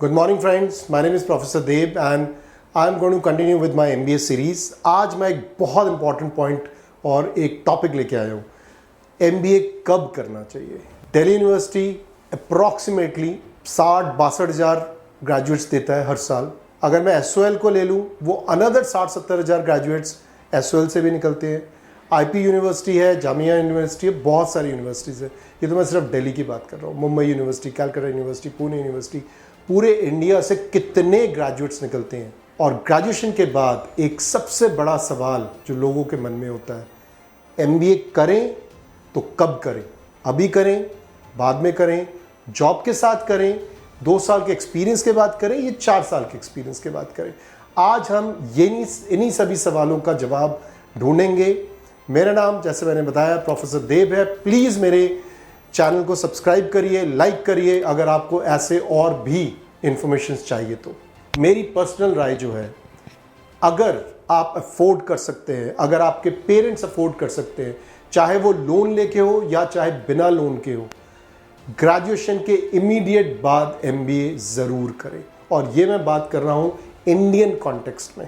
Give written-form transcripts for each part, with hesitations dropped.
Good morning friends, my name is Professor Deb and I am going to continue with my MBA series. आज मैं एक बहुत important point और एक topic लेके आया हूँ. MBA कब करना चाहिए. दिल्ली यूनिवर्सिटी अप्रॉक्सीमेटली 60-62 हज़ार ग्रेजुएट्स देता है हर साल. अगर मैं SOL को ले लूँ वो अनदर 60-70 हज़ार ग्रेजुएट्स SOL से भी निकलते हैं. IP यूनिवर्सिटी है, जामिया यूनिवर्सिटी है, बहुत सारी यूनिवर्सिटीज़ है. ये तो मैं सिर्फ दिल्ली की बात कर रहा हूँ. Mumbai university, Calcutta university, Pune university, पूरे इंडिया से कितने ग्रेजुएट्स निकलते हैं. और ग्रेजुएशन के बाद एक सबसे बड़ा सवाल जो लोगों के मन में होता है, MBA करें तो कब करें. अभी करें, बाद में करें, जॉब के साथ करें, 2 साल के एक्सपीरियंस के बाद करें, ये 4 साल के एक्सपीरियंस के बाद करें. आज हम इन्हीं सभी सवालों का जवाब ढूंढेंगे. मेरा नाम, जैसे मैंने बताया, प्रोफेसर देब है. प्लीज़ मेरे चैनल को सब्सक्राइब करिए, लाइक करिए अगर आपको ऐसे और भी इंफॉर्मेशन चाहिए तो. मेरी पर्सनल राय जो है, अगर आप अफोर्ड कर सकते हैं, अगर आपके पेरेंट्स अफोर्ड कर सकते हैं, चाहे वो लोन लेके हो या चाहे बिना लोन के हो, ग्रेजुएशन के इमीडिएट बाद MBA ज़रूर करें. और ये मैं बात कर रहा हूँ इंडियन कॉन्टेक्स्ट में.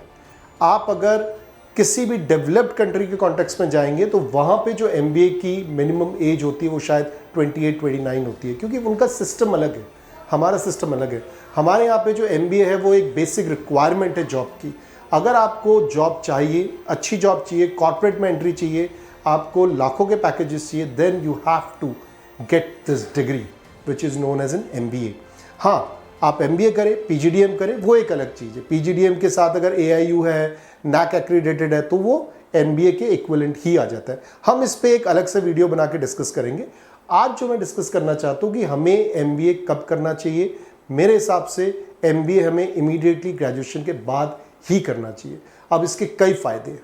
आप अगर किसी भी डेवलप्ड कंट्री के कॉन्टेक्स्ट में जाएंगे तो वहाँ पे जो MBA की मिनिमम एज होती है वो शायद 28-29 होती है, क्योंकि उनका सिस्टम अलग है, हमारा सिस्टम अलग है. हमारे यहाँ पे जो MBA है वो एक बेसिक रिक्वायरमेंट है जॉब की. अगर आपको जॉब चाहिए, अच्छी जॉब चाहिए, कॉर्पोरेट में एंट्री चाहिए, आपको लाखों के पैकेजेस चाहिए, then you have to get this degree which is known as an MBA. हाँ, आप MBA करें, PGDM करें, वो एक अलग चीज़ है. PGDM के साथ अगर AIU है, NAC एक्रीडेटेड है, तो वो MBA के इक्विवेलेंट ही आ जाता है. हम इस पे एक अलग से वीडियो बना के डिस्कस करेंगे. आज जो मैं डिस्कस करना चाहता हूँ कि हमें MBA कब करना चाहिए. मेरे हिसाब से MBA हमें इमीडिएटली ग्रेजुएशन के बाद ही करना चाहिए. अब इसके कई फ़ायदे हैं.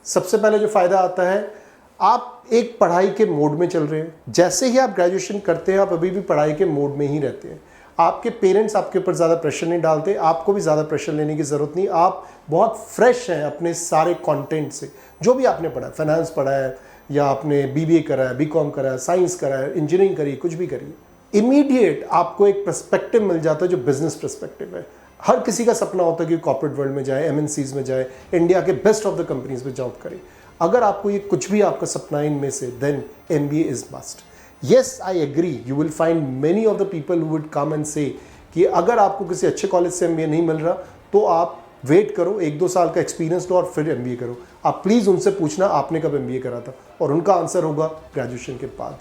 सबसे पहले जो फ़ायदा आता है, आप एक पढ़ाई के मोड में चल रहे हैं. जैसे ही आप ग्रेजुएशन करते हैं, आप अभी भी पढ़ाई के मोड में ही रहते हैं. आपके पेरेंट्स आपके ऊपर ज़्यादा प्रेशर नहीं डालते, आपको भी ज़्यादा प्रेशर लेने की ज़रूरत नहीं. आप बहुत फ्रेश हैं अपने सारे कंटेंट से. जो भी आपने पढ़ा है, फाइनेंस पढ़ा है या आपने BBA करा है, BCom करा है, साइंस करा है, इंजीनियरिंग करी, कुछ भी करिए, इमीडिएट आपको एक पर्सपेक्टिव मिल जाता है जो बिजनेस पर्सपेक्टिव है. हर किसी का सपना होता है कि कॉर्पोरेट वर्ल्ड में जाए, MNCs में जाए, इंडिया के बेस्ट ऑफ द कंपनीज में जॉब करे. अगर आपको ये कुछ भी आपका सपना है इनमें से, then MBA is must. Yes, I agree. You will find many of the people who would come and say कि अगर आपको किसी अच्छे कॉलेज से MBA नहीं मिल रहा तो आप वेट करो, 1-2 साल का एक्सपीरियंस लो और फिर MBA करो. आप प्लीज़ उनसे पूछना आपने कब MBA करा था, और उनका आंसर होगा ग्रेजुएशन के बाद.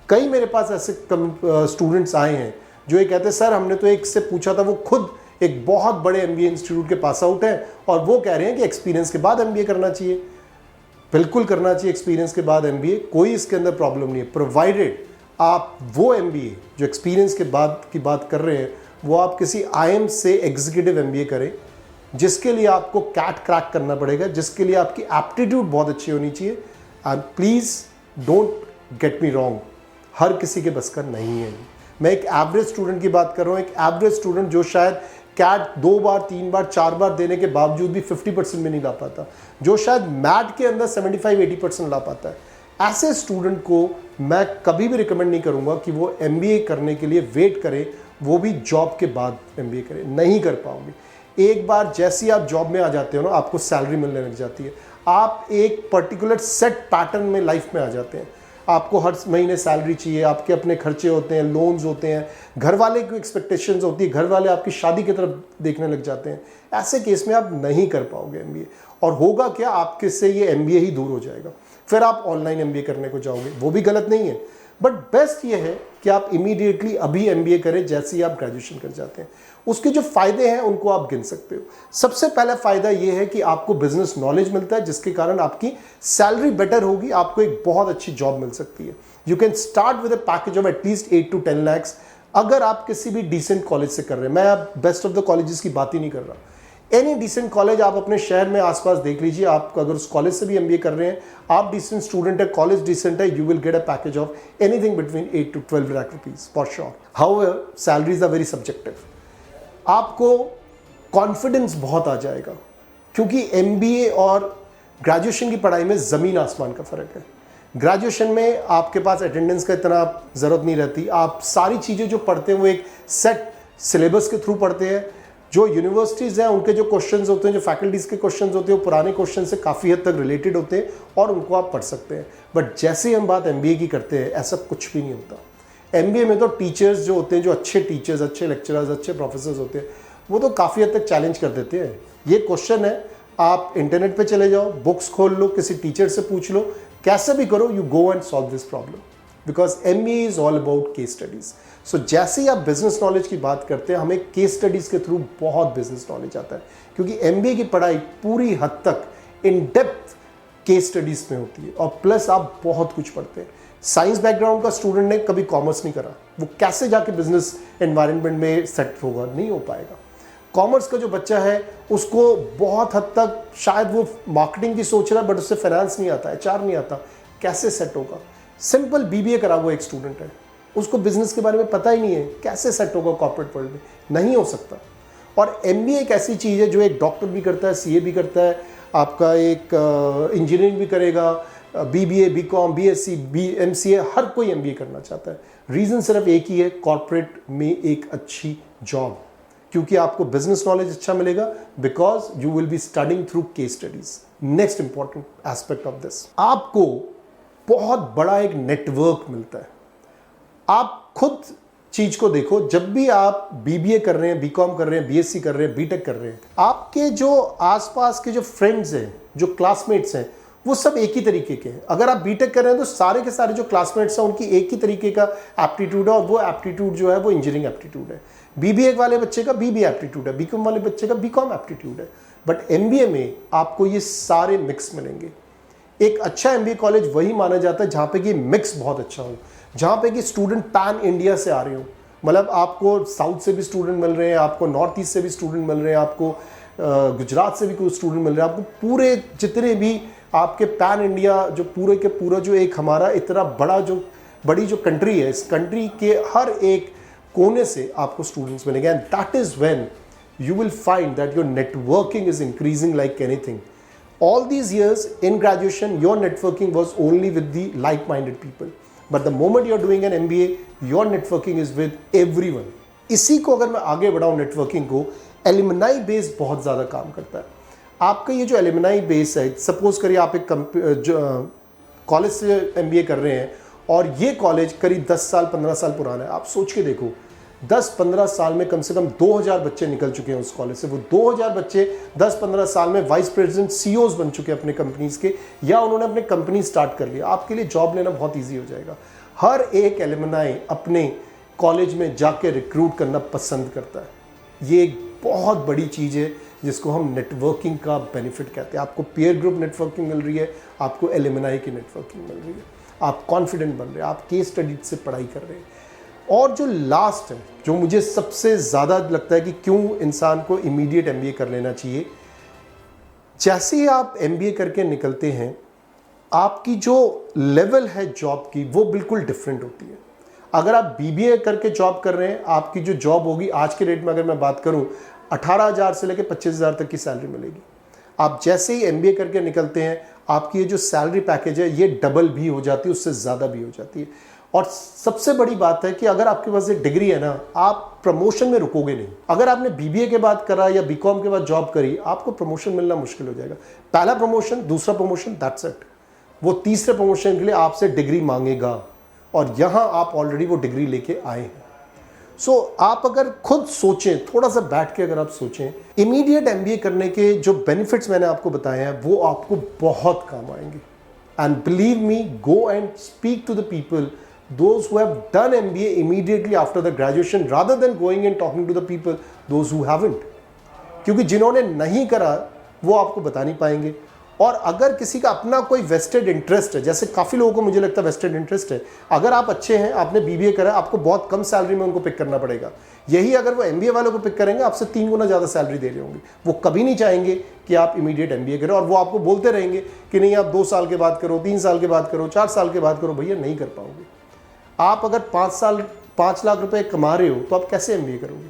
कई मेरे पास ऐसे स्टूडेंट्स आए हैं जो ये कहते हैं, सर हमने तो एक से पूछा था, वो खुद एक बहुत बड़े MBA इंस्टीट्यूट के पास आउट हैं और वो कह रहे हैं कि एक्सपीरियंस के बाद MBA करना चाहिए. बिल्कुल करना चाहिए एक्सपीरियंस के बाद MBA, कोई इसके अंदर प्रॉब्लम नहीं है, प्रोवाइडेड आप वो MBA जो एक्सपीरियंस के बाद की बात कर रहे हैं वो आप किसी IIM से एग्जीक्यूटिव MBA करें, जिसके लिए आपको कैट क्रैक करना पड़ेगा, जिसके लिए आपकी एप्टीट्यूड बहुत अच्छी होनी चाहिए. And please don't get me wrong, हर किसी के बस का नहीं है. मैं एक एवरेज स्टूडेंट की बात कर रहा हूँ. एक एवरेज स्टूडेंट जो शायद कैट 2 बार 3 बार 4 बार देने के बावजूद भी 50% में नहीं ला पाता, जो शायद मैट के अंदर 75-80% ला पाता है. ऐसे स्टूडेंट को मैं कभी भी रिकमेंड नहीं करूंगा कि वो MBA करने के लिए वेट करे, वो भी जॉब के बाद MBA करे. नहीं कर पाओगे. एक बार जैसे ही आप जॉब में आ जाते हो ना, आपको सैलरी मिलने लग जाती है. आप एक पर्टिकुलर सेट पैटर्न में लाइफ में आ जाते हैं. आपको हर महीने सैलरी चाहिए, आपके अपने खर्चे होते हैं, लोन्स होते हैं, घर वाले की एक्सपेक्टेशंस होती है, घर वाले आपकी शादी की तरफ देखने लग जाते हैं. ऐसे केस में आप नहीं कर पाओगे MBA. और होगा क्या, आपके से ये MBA ही दूर हो जाएगा. फिर आप ऑनलाइन MBA करने को जाओगे, वो भी गलत नहीं है, बट बेस्ट ये है कि आप इमीडिएटली अभी MBA करें जैसे ही आप ग्रेजुएशन कर जाते हैं. उसके जो फ़ायदे हैं उनको आप गिन सकते हो. सबसे पहला फ़ायदा ये है कि आपको बिजनेस नॉलेज मिलता है, जिसके कारण आपकी सैलरी बेटर होगी, आपको एक बहुत अच्छी जॉब मिल सकती है. You can start with a package of at least 8 to 10 lakhs अगर आप किसी भी डिसेंट कॉलेज से कर रहे हैं. मैं अब बेस्ट ऑफ द कॉलेजेस की बात ही नहीं कर रहा. एनी डिसेंट कॉलेज आप अपने शहर में आसपास देख लीजिए. आप अगर उस कॉलेज से भी MBA कर रहे हैं, आप डिसेंट स्टूडेंट है, कॉलेज डिसेंट है, you will get a package of anything between 8 to 12 lakh rupees for sure. However salaries are very subjective. आपको कॉन्फिडेंस बहुत आ जाएगा, क्योंकि MBA और ग्रेजुएशन की पढ़ाई में ज़मीन आसमान का फ़र्क है. ग्रेजुएशन में आपके पास अटेंडेंस का इतना ज़रूरत नहीं रहती. आप सारी चीज़ें जो पढ़ते हैं वो एक सेट सिलेबस के थ्रू पढ़ते हैं। जो यूनिवर्सिटीज़ हैं उनके जो क्वेश्चंस होते हैं, जो फैकल्टीज़ के क्वेश्चंस होते हैं, वो पुराने क्वेश्चन से काफ़ी हद तक रिलेटेड होते हैं और उनको आप पढ़ सकते हैं। बट जैसे ही हम बात MBA की करते हैं, ऐसा कुछ भी नहीं होता। MBA में तो टीचर्स जो होते हैं, जो अच्छे टीचर्स, अच्छे लेक्चरर्स, अच्छे प्रोफेसर्स होते हैं, वो तो काफ़ी हद तक चैलेंज कर देते हैं। ये क्वेश्चन है, आप इंटरनेट पे चले जाओ, बुक्स खोल लो, किसी टीचर से पूछ लो, कैसे भी करो, you go and solve this problem, because MBA is all about case studies. So जैसे ही आप बिजनेस नॉलेज की बात करते हैं, हमें केस स्टडीज के थ्रू बहुत बिजनेस नॉलेज आता है, क्योंकि MBA की पढ़ाई पूरी हद तक इन डेप्थ केस स्टडीज में होती है और प्लस आप बहुत कुछ पढ़ते हैं। साइंस बैकग्राउंड का स्टूडेंट ने कभी कॉमर्स नहीं करा, वो कैसे जाके बिजनेस एनवायरनमेंट में सेट होगा, नहीं हो पाएगा। कॉमर्स का जो बच्चा है उसको बहुत हद तक शायद वो मार्केटिंग की सोच रहा है, बट उससे फाइनेंस नहीं आता, HR नहीं आता, कैसे सेट होगा। सिंपल BBA करा हुआ एक स्टूडेंट है, उसको बिजनेस के बारे में पता ही नहीं है, कैसे सेट होगा कॉर्पोरेट वर्ल्ड में, नहीं हो सकता। और MBA एक ऐसी चीज़ है जो एक डॉक्टर भी करता है, CA भी करता है, आपका एक इंजीनियरिंग भी करेगा, BBA, BCom, BSc, MCA, हर कोई MBA करना चाहता है। रीज़न सिर्फ एक ही है, कॉर्पोरेट में एक अच्छी जॉब, क्योंकि आपको बिजनेस नॉलेज अच्छा मिलेगा, because you will be studying through case studies. Next important aspect of this, आपको बहुत बड़ा एक नेटवर्क मिलता है। आप खुद चीज को देखो, जब भी आप BBA कर रहे हैं, BCom कर रहे हैं, BSc कर रहे हैं, BTech कर रहे हैं, आपके जो आसपास के जो फ्रेंड्स हैं, जो क्लासमेट्स हैं, वो सब एक ही तरीके के हैं। अगर आप BTech कर रहे हैं तो सारे के सारे जो क्लासमेट्स हैं उनकी एक ही तरीके का एप्टीट्यूड है, और वो एप्टीट्यूड जो है वो इंजीनियरिंग एप्टीट्यूड है। BBA वाले बच्चे का BBA एप्टीट्यूड है, BCom वाले बच्चे का BCom एप्टीट्यूड है। बट MBA में आपको ये सारे मिक्स मिलेंगे। एक अच्छा MBA कॉलेज वही माना जाता है जहाँ पे कि मिक्स बहुत अच्छा हो, जहाँ पे कि स्टूडेंट पैन इंडिया से आ रहे हो, मतलब आपको साउथ से भी स्टूडेंट मिल रहे हैं, आपको नॉर्थ ईस्ट से भी स्टूडेंट मिल रहे हैं, आपको गुजरात से भी कोई स्टूडेंट मिल रहे हैं, आपको पूरे जितने भी आपके पैन इंडिया जो पूरे के पूरा जो एक हमारा इतना बड़ी जो कंट्री है, इस कंट्री के हर एक कोने से आपको स्टूडेंट्स मिलेंगे। And that is when you will find that your networking is increasing like anything. All these years in graduation, your networking was only with the like-minded people. But the moment you're doing an MBA, your networking is with everyone. इसी को अगर मैं आगे बढ़ाऊँ networking को, alumni base बहुत ज़्यादा काम करता है। आपका ये जो एलिमनाई बेस है, सपोज करिए आप एक कॉलेज से MBA कर रहे हैं और ये कॉलेज करीब 10 साल 15 साल पुराना है। आप सोच के देखो, 10-15 साल में कम से कम 2000 बच्चे निकल चुके हैं उस कॉलेज से। वो 2000 बच्चे 10-15 साल में वाइस प्रेसिडेंट CEOs बन चुके हैं अपने कंपनीज के, या उन्होंने अपने कंपनी स्टार्ट कर लिया। आपके लिए जॉब लेना बहुत इजी हो जाएगा। हर एक एलुमनाई अपने कॉलेज में जाके रिक्रूट करना पसंद करता है। ये एक बहुत बड़ी चीज़ है जिसको हम नेटवर्किंग का बेनिफिट कहते हैं। आपको पीयर ग्रुप नेटवर्किंग मिल रही है, आपको एलुमनाई की नेटवर्किंग मिल रही है, आप कॉन्फिडेंट बन रहे हैं, आप केस स्टडी से पढ़ाई कर रहे हैं। और जो लास्ट है, जो मुझे सबसे ज़्यादा लगता है कि क्यों इंसान को इमीडिएट MBA कर लेना चाहिए, जैसे ही आप MBA करके निकलते हैं, आपकी जो लेवल है जॉब की वो बिल्कुल डिफरेंट होती है। अगर आप BBA करके जॉब कर रहे हैं, आपकी जो जॉब होगी आज के रेट में अगर मैं बात करूं, 18,000 से लेकर 25,000 तक की सैलरी मिलेगी। आप जैसे ही MBA करके निकलते हैं, आपकी ये जो सैलरी पैकेज है ये डबल भी हो जाती है, उससे ज़्यादा भी हो जाती है। और सबसे बड़ी बात है कि अगर आपके पास एक डिग्री है ना, आप प्रमोशन में रुकोगे नहीं। अगर आपने BBA के बाद करा या BCom के बाद जॉब करी, आपको प्रमोशन मिलना मुश्किल हो जाएगा। पहला प्रमोशन, दूसरा प्रमोशन, दैट्स इट। वो तीसरे प्रमोशन के लिए आपसे डिग्री मांगेगा, और यहाँ आप ऑलरेडी वो डिग्री लेके आए हैं। सो आप अगर खुद सोचें, थोड़ा सा बैठ के अगर आप सोचें, इमीडिएट MBA करने के जो बेनिफिट्स मैंने आपको बताए हैं वो आपको बहुत काम आएंगे। And believe me, go and speak to the people those who have done MBA immediately after the graduation, rather than going and talking to the people those who haven't, क्योंकि जिन्होंने नहीं करा वो आपको बता नहीं पाएंगे। और अगर किसी का अपना कोई वेस्टेड इंटरेस्ट है, जैसे काफ़ी लोगों को मुझे लगता है वेस्टेड इंटरेस्ट है, अगर आप अच्छे हैं, आपने BBA करा, आपको बहुत कम सैलरी में उनको पिक करना पड़ेगा। यही अगर वो MBA वालों को पिक करेंगे, आपसे 3 गुना ज़्यादा सैलरी दे रहे होंगे। वो कभी नहीं चाहेंगे कि आप इमीडिएट MBA करें, और वो आपको बोलते रहेंगे कि नहीं आप 2 साल के बाद करो, 3 साल के बाद करो, 4 साल के बाद करो। भैया नहीं कर पाओगे। आप अगर 5 लाख रुपए कमा रहे हो तो आप कैसे MBA करोगे?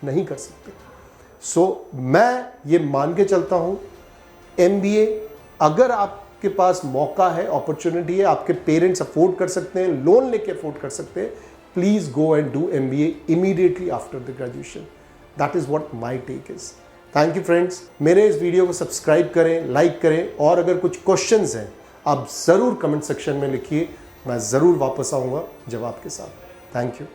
नहीं कर सकते। सो मैं ये मान के चलता हूँ, MBA अगर आपके पास मौका है, अपॉर्चुनिटी है, आपके पेरेंट्स अफोर्ड कर सकते हैं, लोन लेके अफोर्ड कर सकते हैं, please go and do MBA immediately after the graduation. That is what my take is. Thank you friends, मेरे इस वीडियो को सब्सक्राइब करें, लाइक करें, और अगर कुछ क्वेश्चंस हैं आप ज़रूर कमेंट सेक्शन में लिखिए, मैं ज़रूर वापस आऊँगा जवाब के साथ। Thank you.